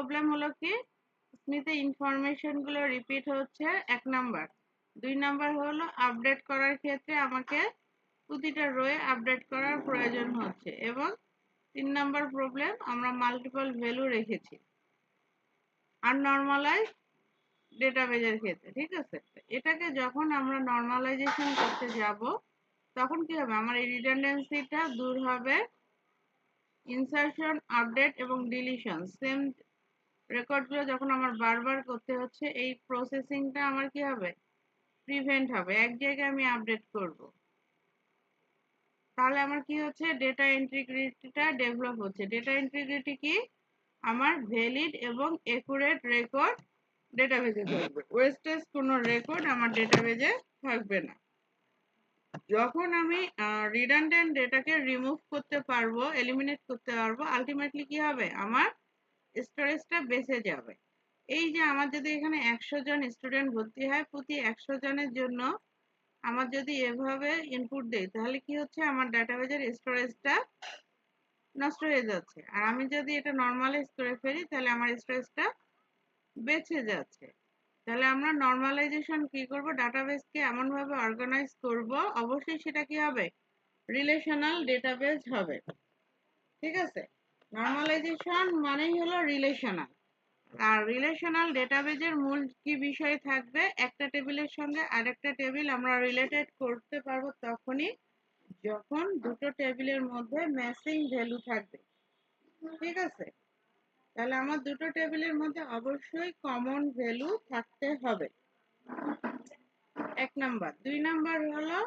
Problem হলো কি স্মিথে ইনফরমেশনগুলো রিপিট হচ্ছে 1 নাম্বার। 2 নাম্বার হলো আপডেট করার ক্ষেত্রে আমাকে প্রতিটা রোয়ে আপডেট করার প্রয়োজন হচ্ছে এবং 3 নাম্বার প্রবলেম আমরা মাল্টিপল ভ্যালু রেখেছি আননরমালাইজ ডেটাবেজের ক্ষেত্রে। ঠিক আছে, এটাকে যখন আমরা নরমালাইজেশন করতে যাব তখন কি হবে, আমার এই রিডান্ডেন্সিটা দূর হবে। ইনসারশন, আপডেট এবং ডিলিশন সেম রেকর্ডগুলো যখন আমার বারবার করতে হচ্ছে এই প্রসেসিংটা আমার কি হবে, প্রিভেন্ট হবে। এক জায়গায় আমি আপডেট করব, তাহলে আমার কি হচ্ছে, ডেটা ইন্টিগ্রিটিটা ডেভেলপ হচ্ছে। ডেটা ইন্টিগ্রিটি কি, আমার ভ্যালিড এবং একুরেট রেকর্ড ডেটাবেজে থাকবে, ওয়েস্টেজ কোনো রেকর্ড আমার ডেটাবেজে থাকবে না। যখন আমি রিডান্ডেন্ট ডেটাকে রিমুভ করতে পারবো, এলিমিনেট করতে পারবো, আলটিমেটলি কি হবে, আমার স্টোরেজটা বেঁচে যাবে। এই যে আমার যদি এখানে 100 জন স্টুডেন্ট ভর্তি হয়, প্রতি 100 জনের জন্য আমার যদি এভাবে ইনপুট দেই তাহলে কি হচ্ছে, আমার ডাটাবেজের স্টোরেজটা নষ্ট হয়ে যাচ্ছে। আর আমি যদি এটা নরমালাইজ করে ফেলি তাহলে আমার স্টোরেজটা বেঁচে যাচ্ছে। তাহলে আমরা নরমালাইজেশন কি করব, ডাটাবেসকে এমনভাবে অর্গানাইজ করব, অবশ্যই সেটা কি হবে, রিলেশনাল ডেটাবেস হবে। ঠিক আছে, নরমালাইজেশন মানেই হলো রিলেশনাল। আর রিলেশনাল ডেটাবেজের মূল কি বিষয় থাকবে, একটা টেবিলের সঙ্গে আরেকটা টেবিল আমরা রিলেটেড করতে পারবো তখনই যখন দুটো টেবিলের মধ্যে ম্যাচিং ভ্যালু থাকবে। ঠিক আছে, তাহলে আমার দুটো টেবিলের মধ্যে অবশ্যই কমন ভ্যালু থাকতে হবে, 1 নাম্বার। 2 নাম্বার হলো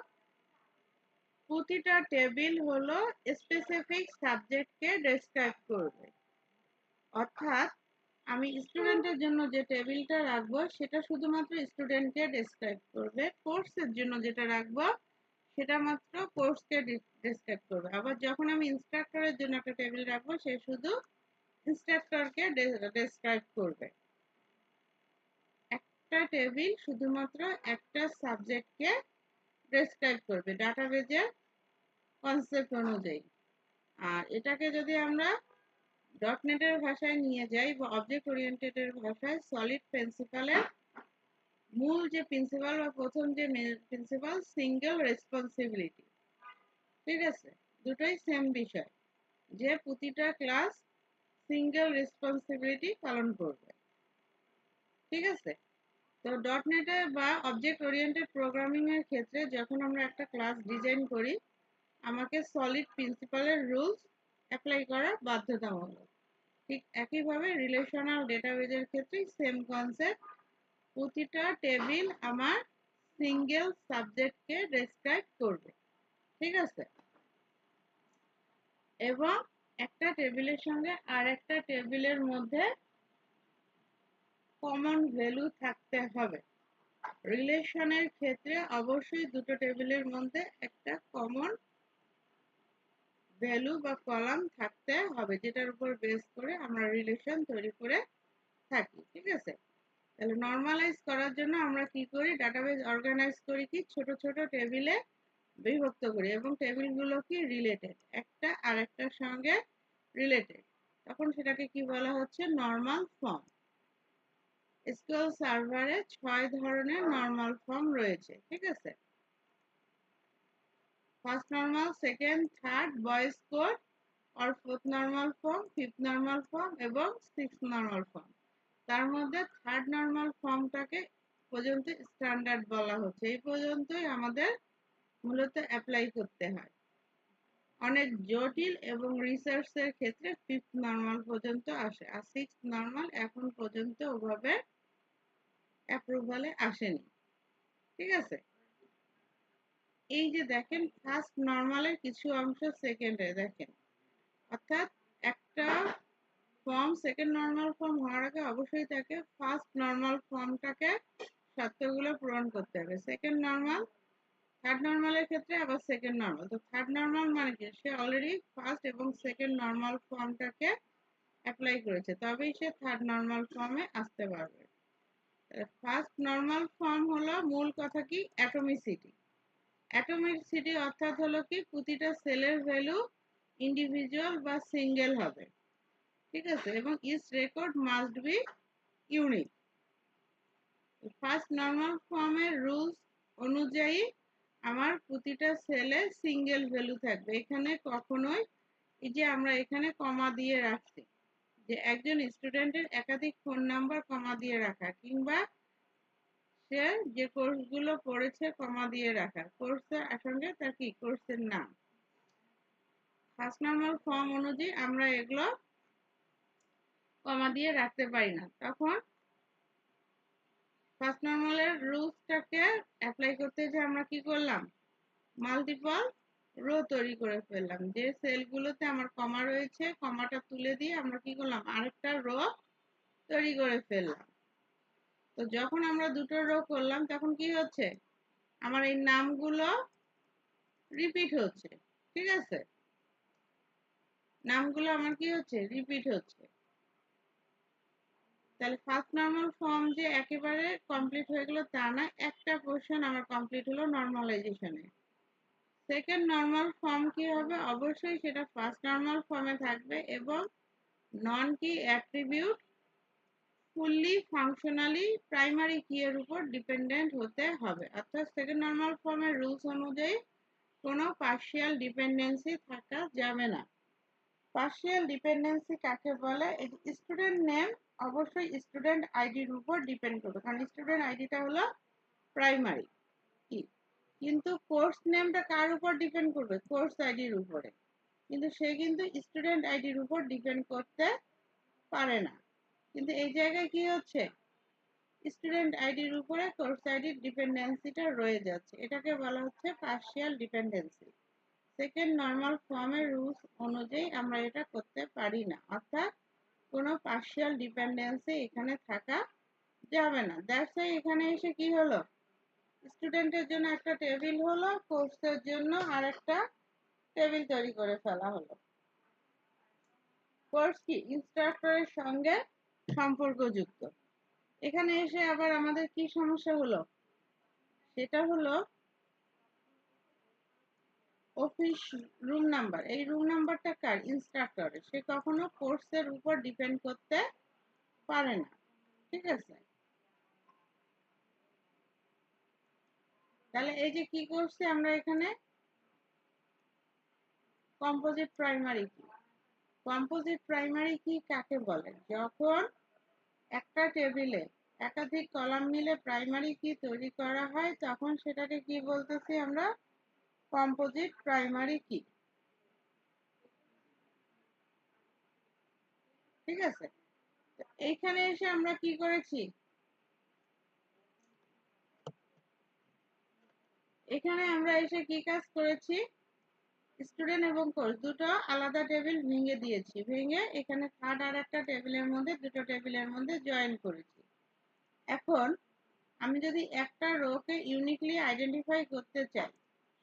প্রতিটা টেবিল হলো স্পেসিফিক সাবজেক্টকে ডেসক্রাইব করবে। অর্থাৎ আমি স্টুডেন্টের জন্য যে টেবিলটা রাখবো সেটা শুধুমাত্র স্টুডেন্টকে ডেসক্রাইব করবে, কোর্সের জন্য যেটা রাখবো সেটা মাত্র কোর্সকে ডেসক্রাইব করবে। আবার যখন আমি ইনস্ট্রাক্টরের জন্য একটা টেবিল রাখবো সে শুধু ইনস্ট্রাক্টরকে ডেসক্রাইব করবে। একটা টেবিল শুধুমাত্র একটা সাবজেক্টকে ডেসক্রাইব করবে ডাটাবেজের কনসেপ্ট অনুযায়ী। আর এটাকে যদি আমরা ডটনেটের ভাষায় নিয়ে যাই বা অবজেক্ট ওরিয়েন্টেডের ভাষায়, সলিড প্রিন্সিপালের মূল যে প্রিন্সিপাল বা প্রথম যে প্রিন্সিপাল, সিঙ্গেল রেসপন্সিবিলিটি। ঠিক আছে, দুটোই সেম বিষয়, যে প্রতিটা ক্লাস সিঙ্গেল রেসপন্সিবিলিটি পালন করবে। ঠিক আছে, তো ডটনেটে বা অবজেক্ট ওরিয়েন্টেড প্রোগ্রামিং এর ক্ষেত্রে যখন আমরা একটা ক্লাস ডিজাইন করি আমাকে সলিড প্রিন্সিপালের রুলস অ্যাপ্লাই করা বাধ্যতামূলক। ঠিক একইভাবে রিলেশনাল ডেটাবেজের ক্ষেত্রে সেম কনসেপ্ট, প্রতিটা টেবিল আমার সিঙ্গেল সাবজেক্টকে ডেসক্রাইব করবে। ঠিক আছে, এবং একটা টেবিলের সঙ্গে আর একটা টেবিলের মধ্যে কমন ভ্যালু থাকতে হবে। রিলেশনের ক্ষেত্রে অবশ্যই দুটো টেবিলের মধ্যে একটা কমন ভ্যালু বা কলাম থাকতে হবে, যেটার উপর বেস করে আমরা রিলেশন তৈরি করে থাকি। ঠিক আছে, তাহলে নরমালাইজ করার জন্য আমরা কি করি, ডাটাবেস অর্গানাইজ করি কি ছোট ছোট টেবিলে বিভক্ত করি এবং টেবিলগুলো কি রিলেটেড, একটা আরেকটার সঙ্গে রিলেটেড, তখন সেটাকে কি বলা হচ্ছে, নরমাল ফর্ম। এসকিউএল সার্ভারে 6 ধরনের নরমাল ফর্ম রয়েছে। ঠিক আছে, first normal, second, third, boys code or fourth normal form, fifth normal form এবং sixth normal form। তার মধ্যে থার্ড নরমাল ফর্মটাকে পর্যন্ত স্ট্যান্ডার্ড বলা হচ্ছে, এই পর্যন্তই আমাদের মূলত অ্যাপ্লাই করতে হয়। অনেক জটিল এবং রিসার্চের ক্ষেত্রে ফিফথ নরমাল পর্যন্ত আসে, আর সিক্স নরমাল এখন পর্যন্ত ওভাবে অ্যাপ্রুভালে আসেনি। ঠিক আছে, এই যে দেখেন ফার্স্ট নরমালের কিছু অংশ সেকেন্ডে দেখেন, অর্থাৎ একটা ফর্ম সেকেন্ড নরমাল ফর্ম হওয়ার আগে অবশ্যই তাকে ফার্স্ট নরমাল ফর্মটাকে শর্তগুলো পূরণ করতে হবে। সেকেন্ড নরমাল, থার্ড নরমালের ক্ষেত্রে আবার সেকেন্ড নরমাল। তো থার্ড নরমাল মানে কি, সে অলরেডি ফার্স্ট এবং সেকেন্ড নরমাল ফর্মটাকে অ্যাপ্লাই করেছে, তবেই সে থার্ড নরমাল ফর্মে আসতে পারবে। ফার্স্ট নরমাল ফর্ম হলো মূল কথা কি, অ্যাটমিসিটি। অ্যাটমিসিটি অর্থাৎ হলো কি প্রতিটা সেলের ভ্যালু ইন্ডিভিজুয়াল বা সিঙ্গেল হবে। ঠিক আছে, এবং each record must be unique. First normal ফর্মের রুলস অনুযায়ী আমার প্রতিটা সেলে সিঙ্গেল ভ্যালু থাকবে। এখানে কখনোই এই যে আমরা এখানে কমা দিয়ে রাখছি, যে একজন স্টুডেন্টের একাধিক ফোন নাম্বার কমা দিয়ে রাখা, কিংবা সে যে কোর্সগুলো পড়েছে কমা দিয়ে রাখা, কোর্সের সঙ্গে তার কি কোর্সের নাম। ফার্স্ট নর্মাল ফর্ম অনুযায়ী আমরা এগুলো কমা দিয়ে রাখতে পারি না। তখন ফার্স্ট নর্মালের রুলসটাকে অ্যাপ্লাই করতে যে আমরা কি করলাম, মাল্টিপল রো তৈরি করে ফেললাম। যে সেলগুলোতে আমার কমা রয়েছে, কমাটা তুলে দিয়ে আমরা কি করলাম, আরেকটা রো তৈরি করে ফেললাম। তো যখন আমরা দুটো রো করলাম তখন কি হচ্ছে, আমার এই নামগুলো রিপিট হচ্ছে। ঠিক আছে, নামগুলো আমার কি হচ্ছে, রিপিট হচ্ছে। তাহলে ফার্স্ট নর্মাল ফর্ম যে একেবারে কমপ্লিট হয়ে গেল তা না, একটা পোর্শন আমার কমপ্লিট হলো নর্মালাইজেশনে। সেকেন্ড নর্মাল ফর্ম কি হবে, অবশ্যই সেটা ফার্স্ট নর্মাল ফর্মে থাকবে এবং নন কি অ্যাট্রিবিউট ফুললি ফাংশনালি প্রাইমারি কি এর উপর ডিপেন্ডেন্ট হতে হবে। অর্থাৎ সেকেন্ড নর্মাল ফর্মের রুলস অনুযায়ী কোনো পার্শিয়াল ডিপেন্ডেন্সি থাকা যাবে না। পার্শিয়াল ডিপেন্ডেন্সি কাকে বলে, স্টুডেন্ট নেম অবশ্যই স্টুডেন্ট আইডির উপর ডিপেন্ড করবে, কারণ স্টুডেন্ট আইডিটা হলো প্রাইমারি কি। কিন্তু কোর্স নেমটা কার উপর ডিপেন্ড করবে, কোর্স আইডির উপরে, কিন্তু সে কিন্তু স্টুডেন্ট আইডির উপর ডিপেন্ড করতে পারে না। কিন্তু এই জায়গায় কি হচ্ছে, স্টুডেন্ট আইডির উপরে কোর্স আইডির ডিপেন্ডেন্সিটা রয়ে যাচ্ছে, এটাকে বলা হচ্ছে পার্শিয়াল ডিপেন্ডেন্সি। সেকেন্ড নর্মাল ফর্মের রুলস অনুযায়ী আমরা এটা করতে পারি না, অর্থাৎ কোনো পার্শিয়াল ডিপেন্ডেন্সি এখানে থাকা যাবে না। দ্যাটস ওয়াই এখানে এসে কি হলো, স্টুডেন্টের জন্য একটা টেবিল হলো, কোর্সের জন্য আরেকটা টেবিল তৈরি করে ফেলা হলো। কোর্স কি ইনস্ট্রাক্টরের সঙ্গে সম্পর্কযুক্ত। এখানে এসে আবার আমাদের কি সমস্যা হলো, সেটা হলো অফিস রুম নাম্বার। এই রুম নাম্বারটা কার, ইনস্ট্রাক্টরের, সে কখনো কোর্সের উপর ডিপেন্ড করতে পারে না। ঠিক আছে, তাহলে এই যে কি করছি আমরা এখানে, কম্পোজিট প্রাইমারি কি। কম্পোজিট প্রাইমারি কি কাকে বলে, যখন একটা টেবিলে একাধিক কলাম মিলে প্রাইমারি কি তৈরি করা হয় তখন সেটাকে কি বলতেছি আমরা, কম্পোজিট প্রাইমারি কি। ঠিক আছে, এইখানে এসে আমরা কি করেছি, এখানে আমরা এসে কি কাজ করেছি, স্টুডেন্ট এবং কোর্স দুটো আলাদা টেবিল ভেঙে দিয়েছি, ভেঙে এখানে থার্ড আর একটা টেবিলের মধ্যে, দুটো টেবিলের মধ্যে জয়েন করেছি। এখন আমি যদি একটা রোকে ইউনিকলি আইডেন্টিফাই করতে চাই,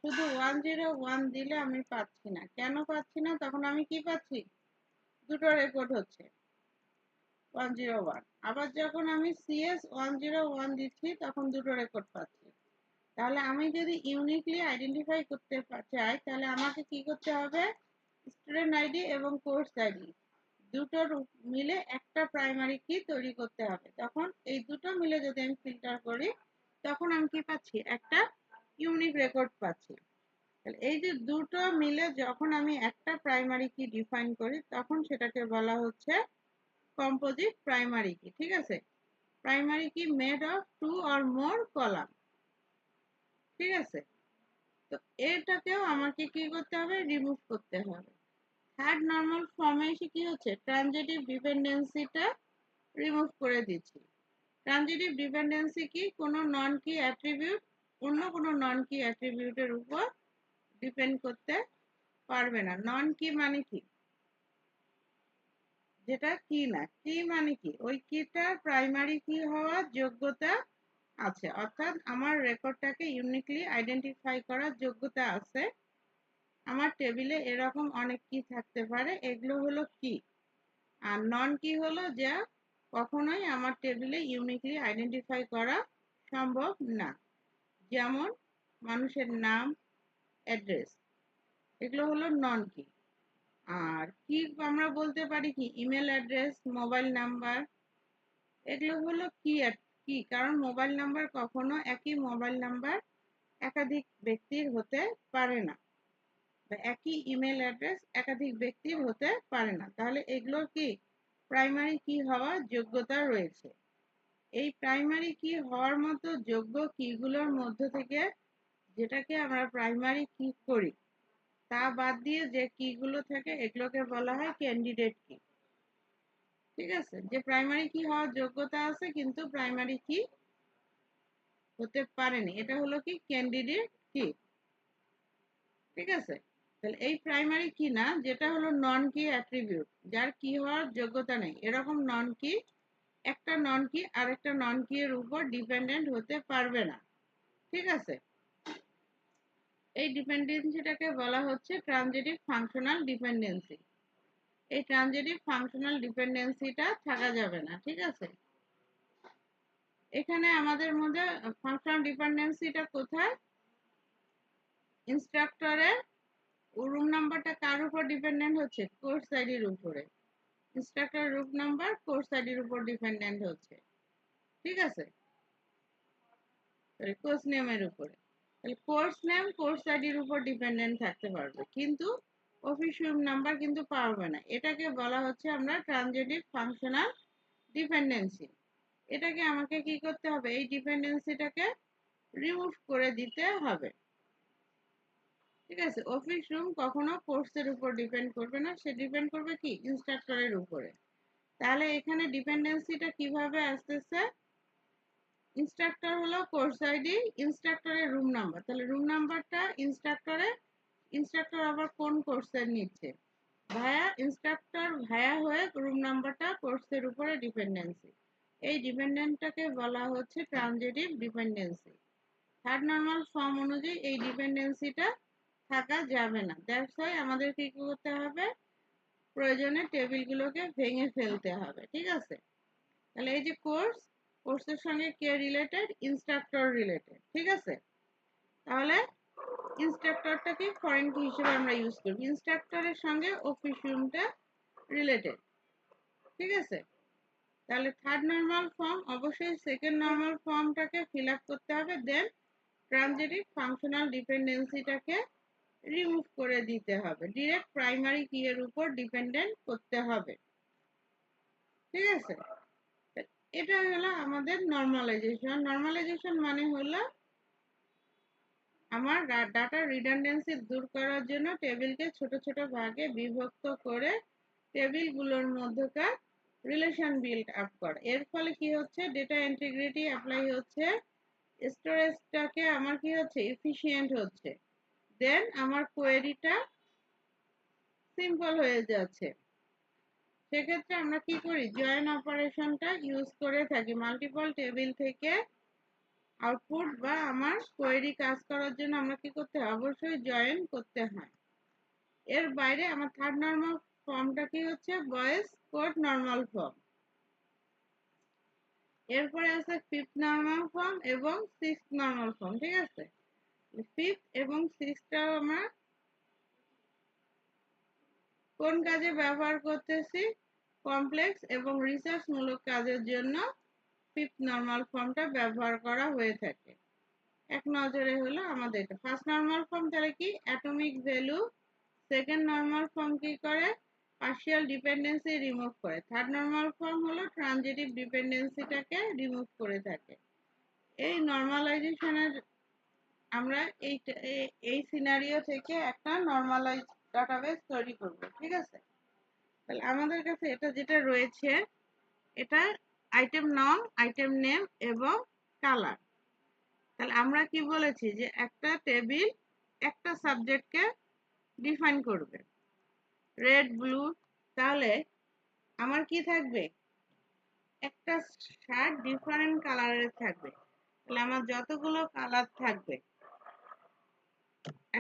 শুধু 101 দিলে আমি পাচ্ছি না। কেন পাচ্ছি না, তখন আমি কি পাচ্ছি, দুটো রেকর্ড হচ্ছে 101। আবার যখন আমি CS 101 দিচ্ছি তখন দুটো রেকর্ড পাচ্ছি। তাহলে আমি যদি ইউনিকলি আইডেন্টিফাই করতে চাই তাহলে আমাকে কি করতে হবে, স্টুডেন্ট আইডি এবং কোর্স আইডি দুটোর মিলে একটা প্রাইমারি কি তৈরি করতে হবে। তখন এই দুটো মিলে যদি আমি ফিল্টার করি তখন আমি কি পাচ্ছি, একটা ইউনিক রেকর্ড পাচ্ছি। তাহলে এই যে দুটো মিলে যখন আমি একটা প্রাইমারি কি ডিফাইন করি তখন সেটাকে বলা হচ্ছে কম্পোজিট প্রাইমারি কি। ঠিক আছে, প্রাইমারি কি made of 2 or more column. ঠিক আছে, তো এটাকেও আমাকে কি করতে হবে, রিমুভ করতে হবে। থার্ড নর্মাল ফর্মে এসে কি হচ্ছে, ট্রানজিটিভ ডিপেন্ডেন্সিটা রিমুভ করে দিচ্ছি। ট্রানজিটিভ ডিপেন্ডেন্সি কি, কোনো নন কি অ্যাট্রিবিউট অন্য কোনো নন কি অ্যাট্রিবিউটের উপর ডিপেন্ড করতে পারবে না। নন কি মানে কি, যেটা কি না, কি মানে কি, ওই কিটা প্রাইমারি কি হওয়ার যোগ্যতা আছে, অর্থাৎ আমার রেকর্ডটাকে ইউনিকলি আইডেন্টিফাই করার যোগ্যতা আছে। আমার টেবিলে এরকম অনেক কি থাকতে পারে, এগুলো হলো কি। আর নন কি হলো যা কখনোই আমার টেবিলে ইউনিকলি আইডেন্টিফাই করা সম্ভব না, যেমন মানুষের নাম, অ্যাড্রেস, এগুলো হলো নন কি। আর কি আমরা বলতে পারি কি ইমেল অ্যাড্রেস, মোবাইল নাম্বার, এগুলো হলো কি, কারণ মোবাইল নাম্বার কখনো একই মোবাইল নাম্বার একাধিক ব্যক্তির হতে পারে না, বা একই ইমেল অ্যাড্রেস একাধিক ব্যক্তির হতে পারে না। তাহলে এগুলোর কি প্রাইমারি কি হওয়ার যোগ্যতা রয়েছে। এই প্রাইমারি কি হওয়ার মতো যোগ্য কিগুলোর মধ্য থেকে যেটাকে আমরা প্রাইমারি কি করি, তা বাদ দিয়ে যে কিগুলো থাকে এগুলোকে বলা হয় ক্যান্ডিডেট কি। ঠিক আছে, যে প্রাইমারি কি হওয়ার যোগ্যতা আছে কিন্তু প্রাইমারি কি হতে পারেনি, এটা হলো কি ক্যান্ডিডেট কি। ঠিক আছে, তাহলে এই প্রাইমারি কি না, যেটা হলো নন কি অ্যাট্রিবিউট, যার কি হওয়ার যোগ্যতা নেই, এরকম নন কি একটা নন কি আর একটা নন কি এর উপর ডিপেন্ডেন্ট হতে পারবে না। ঠিক আছে, এই ডিপেন্ডেন্সিটাকে বলা হচ্ছে ট্রানজিটিভ ফাংশনাল ডিপেন্ডেন্সি। এই ট্রানজিটিভ ফাংশনাল ডিপেন্ডেন্সিটা থাকা যাবে না। ঠিক আছে, এখানে আমাদের মধ্যে ফাংশনাল ডিপেন্ডেন্সিটা কোথায়, ইনস্ট্রাক্টরের রুম নাম্বারটা কার উপর ডিপেন্ডেন্ট হচ্ছে, কোর্স আইডির উপরে। ইনস্ট্রাক্টর রুম নাম্বার কোর্স আইডির উপর ডিপেন্ডেন্ট হচ্ছে। ঠিক আছে, কোর্স নেমের উপরে। তাহলে কোর্স নেম কোর্স আইডির উপর ডিপেন্ডেন্ট থাকতে পারবে, কিন্তু অফিস রুম নাম্বার কিন্তু পারবে না। এটাকে বলা হচ্ছে আমরা ট্রানজিটিভ ফাংশনাল ডিপেন্ডেন্সি। এটাকে আমাকে কি করতে হবে, এই ডিপেন্ডেন্সিটাকে রিমুভ করে দিতে হবে। ঠিক আছে, অফিস রুম কখনো কোর্সের উপর ডিপেন্ড করবে না, সে ডিপেন্ড করবে কি ইনস্ট্রাক্টরের উপরে। তাহলে এখানে ডিপেন্ডেন্সিটা কিভাবে আসতেছে, ইনস্ট্রাক্টর হলো কোর্স আইডি, ইনস্ট্রাক্টরের রুম নাম্বার, তাহলে রুম নাম্বারটা ইনস্ট্রাক্টর আবার কোন কোর্সের নিচ্ছে, ভায়া ইনস্ট্রাক্টর, ভায়া হয়ে রুম নাম্বারটা কোর্সের উপরে ডিপেন্ডেন্সি। এই ডিপেন্ডেন্টটাকে বলা হচ্ছে transitive dependency. Third normal form অনুযায়ী এই ডিপেন্ডেন্সিটা থাকা যাবে না। দ্যাটস ওয়াই আমাদের কি করতে হবে, প্রয়োজনে টেবিলগুলোকে ভেঙে ফেলতে হবে। ঠিক আছে, তাহলে এই যে কোর্সের সঙ্গে কে রিলেটেড, ইনস্ট্রাক্টর রিলেটেড। ঠিক আছে, তাহলে ইনস্ট্রাক্টরটাকে ফরেন কি হিসেবে আমরা ইউজ করব, ইনস্ট্রাক্টরের সঙ্গে অফিস রুমটা রিলেটেড। ঠিক আছে, তাহলে থার্ড নর্মাল ফর্ম অবশ্যই সেকেন্ড নর্মাল ফর্মটাকে ফিল আপ করতে হবে, দেন ট্রানজিটিভ ফাংশনাল ডিপেন্ডেন্সিটাকে রিমুভ করে দিতে হবে, ডিরেক্ট প্রাইমারি কি এর উপর ডিপেন্ডেন্ট করতে হবে। ঠিক আছে, এটা হলো আমাদের নর্মালাইজেশন। নর্মালাইজেশন মানে হলো আমার ডাটা রিডান্ডেন্সি দূর করার জন্য টেবিলকে ছোট ছোট ভাগে বিভক্ত করে টেবিলগুলোর মধ্যকার রিলেশন বিল্ড আপ করা। এর ফলে কি হচ্ছে, ডেটা ইন্টিগ্রিটি অ্যাপ্লাই হচ্ছে, স্টোরেজটাকে আমার কি হচ্ছে, এফিশিয়েন্ট হচ্ছে, দেন আমার কোয়েরিটা সিম্পল হয়ে যাচ্ছে। সেক্ষেত্রে আমরা কি করি, জয়েন অপারেশনটা ইউজ করে থাকি, মাল্টিপল টেবিল থেকে আউটপুট বা আমার কোয়েরি কাজ করার জন্য আমরা কি করতে হয়, অবশ্যই জয়েন করতে হয়। এর বাইরে আমার থার্ড নর্মাল ফর্মটা কি হচ্ছে, বয়েস কোড নর্মাল ফর্ম। এরপরে আছে ফিফথ নর্মাল ফর্ম এবং সিক্সথ নর্মাল ফর্ম। ঠিক আছে, ফিফথ এবং সিক্সথটাও আমরা কোন কাজে ব্যবহার করতেছি, কমপ্লেক্স এবং রিসার্চমূলক কাজের জন্য ফিফথ নর্মাল ফর্মটা ব্যবহার করা হয়ে থাকে। এক নজরে হলো আমাদের এটা ফার্স্ট নর্মাল ফর্ম, তাহলে কি atomic value. Second normal form কি করে, পার্শিয়াল ডিপেন্ডেন্সি রিমুভ করে। থার্ড নর্মাল ফর্ম হলো ট্রানজিটিভ ডিপেন্ডেন্সিটাকে রিমুভ করে থাকে। এই নর্মালাইজেশনের আমরা এই সিনারিও থেকে একটা নর্মালাইজ ডাটাবেস তৈরি করব। ঠিক আছে, তাহলে আমাদের কাছে এটা যেটা রয়েছে, এটা আইটেম নাম, আইটেম নেম এবং কালার। তাহলে আমরা কি বলেছি যে একটা টেবিল একটা সাবজেক্টকে ডিফাইন করবে, রেড ব্লু। তাহলে আমার কি থাকবে, একটা শার্ট ডিফারেন্ট কালারের থাকবে, তাহলে আমার যতগুলো কালার থাকবে,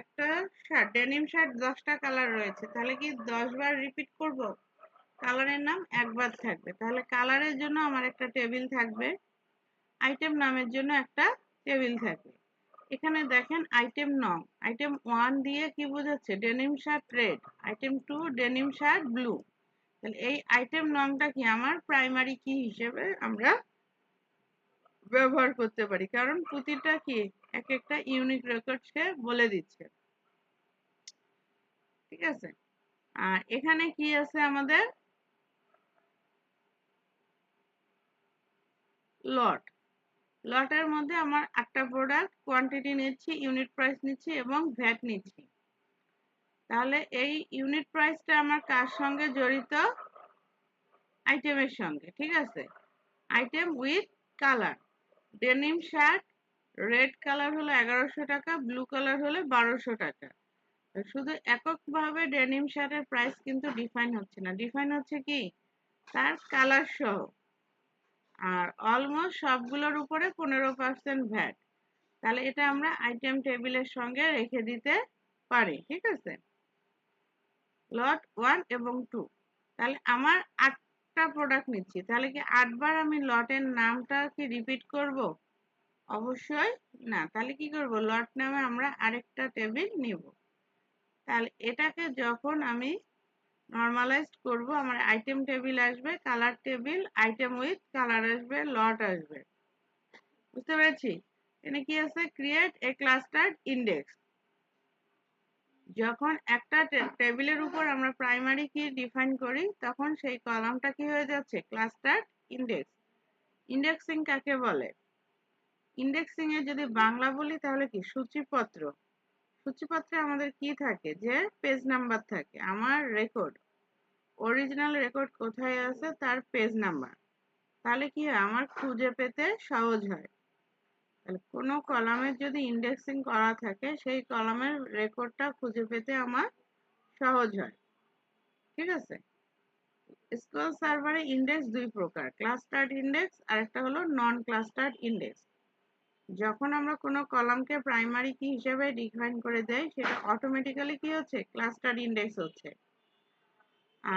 একটা শার্ট ডেনিম শার্ট 10টা কালার রয়েছে, তাহলে কি 10 বার রিপিট করব, কালারের নাম একবার থাকবে। তাহলে কালারের জন্য আমার একটা টেবিল থাকবে, আইটেম নামের জন্য একটা টেবিল থাকবে। এখানে দেখেন আইটেম নং, আইটেম 1 দিয়ে কি বোঝাচ্ছে, denim shirt red, item 2 denim shirt blue. তাহলে এই আইটেম নংটা কি আমার প্রাইমারি কি হিসেবে আমরা ব্যবহার করতে পারি, কারণ প্রতিটা কি এক একটা ইউনিক রেকর্ড সে বলে দিচ্ছে। ঠিক আছে, আর এখানে কি আছে আমাদের লট, লটের মধ্যে আমার একটা প্রোডাক্ট, কোয়ান্টিটি নিচ্ছি, ইউনিট প্রাইস নিচ্ছি এবং ভ্যাট নিচ্ছি। তাহলে এই ইউনিট প্রাইসটা আমার কার সঙ্গে জড়িত, আইটেমের সঙ্গে। ঠিক আছে, item with colour, denim shirt red colour হলো 1100 টাকা, ব্লু কালার হলো 1200 টাকা। শুধু এককভাবে ডেনিম শার্টের প্রাইস কিন্তু ডিফাইন হচ্ছে না, ডিফাইন হচ্ছে কি তার কালার সহ। আর অলমোস্ট সবগুলোর উপরে 15% ভ্যাট। তাহলে এটা আমরা আইটেম টেবিলের সঙ্গে রেখে দিতে পারি। ঠিক আছে, লট 1 এবং 2। তাহলে আমার 8টা প্রোডাক্ট নিচ্ছি, তাহলে কি 8 বার আমি লটের নামটা কি রিপিট করব? অবশ্যই না। তাহলে কি করব, লট নামে আমরা আরেকটা টেবিল নিব। তাহলে এটাকে যখন আমি নরমালাইজড করব, আমার আইটেম টেবিল আসবে, colour table, item with colour আসবে, লট আসবে। বুঝতে পেরেছি? এখানে কি আছে, ক্রিয়েট এ ক্লাস্টার্ড ইন্ডেক্স। যখন একটা টেবিলের উপর আমরা প্রাইমারি কি ডিফাইন করি, তখন সেই কলামটা কি হয়ে যাচ্ছে, ক্লাস্টার্ড ইন্ডেক্স। ইন্ডেক্সিং কাকে বলে? ইন্ডেক্সিং এ যদি বাংলা বলি তাহলে কি, সূচিপত্র। সূচিপত্রে আমাদের কি থাকে, যে পেজ নাম্বার থাকে, আমার রেকর্ড, অরিজিনাল রেকর্ড কোথায় আছে তার পেজ নাম্বার। তাহলে কি হয়, আমার খুঁজে পেতে সহজ হয়। তাহলে কোনো কলামের যদি ইন্ডেক্সিং করা থাকে, সেই কলামের রেকর্ডটা খুঁজে পেতে আমার সহজ হয়। ঠিক আছে, এসকিউএল সার্ভারে ইন্ডেক্স দুই প্রকার, ক্লাস্টার্ড ইন্ডেক্স আর একটা হলো নন ক্লাস্টার্ড ইন্ডেক্স। যখন আমরা কোনো কলামকে প্রাইমারি কি হিসেবে ডিফাইন করে দেই, সেটা অটোমেটিক্যালি কি হচ্ছে, ক্লাস্টার্ড ইন্ডেক্স হচ্ছে।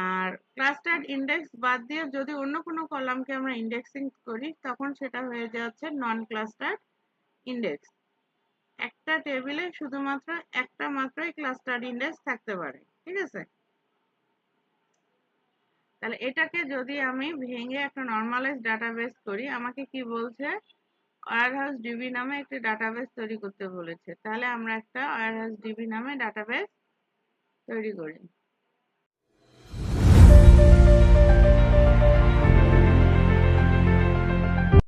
আর ক্লাস্টার্ড ইন্ডেক্স বাদ দিয়ে যদি অন্য কোনো কলামকে আমরা ইন্ডেক্সিং করি, তখন সেটা হয়ে যাচ্ছে নন ক্লাস্টার্ড ইন্ডেক্স। একটা টেবিলে শুধুমাত্র একটা মাত্রই ক্লাস্টার্ড ইন্ডেক্স থাকতে পারে। ঠিক আছে, তাহলে এটাকে যদি আমি ভেঙে একটা নরমালাইজ ডাটাবেস করি, আমাকে কি বলছে, ওয়্যারহাউস ডিবি নামে একটি ডাটাবেস তৈরি করতে বলেছে। তাহলে আমরা একটা ওয়্যারহাউস ডিবি নামে ডাটাবেস তৈরি করি।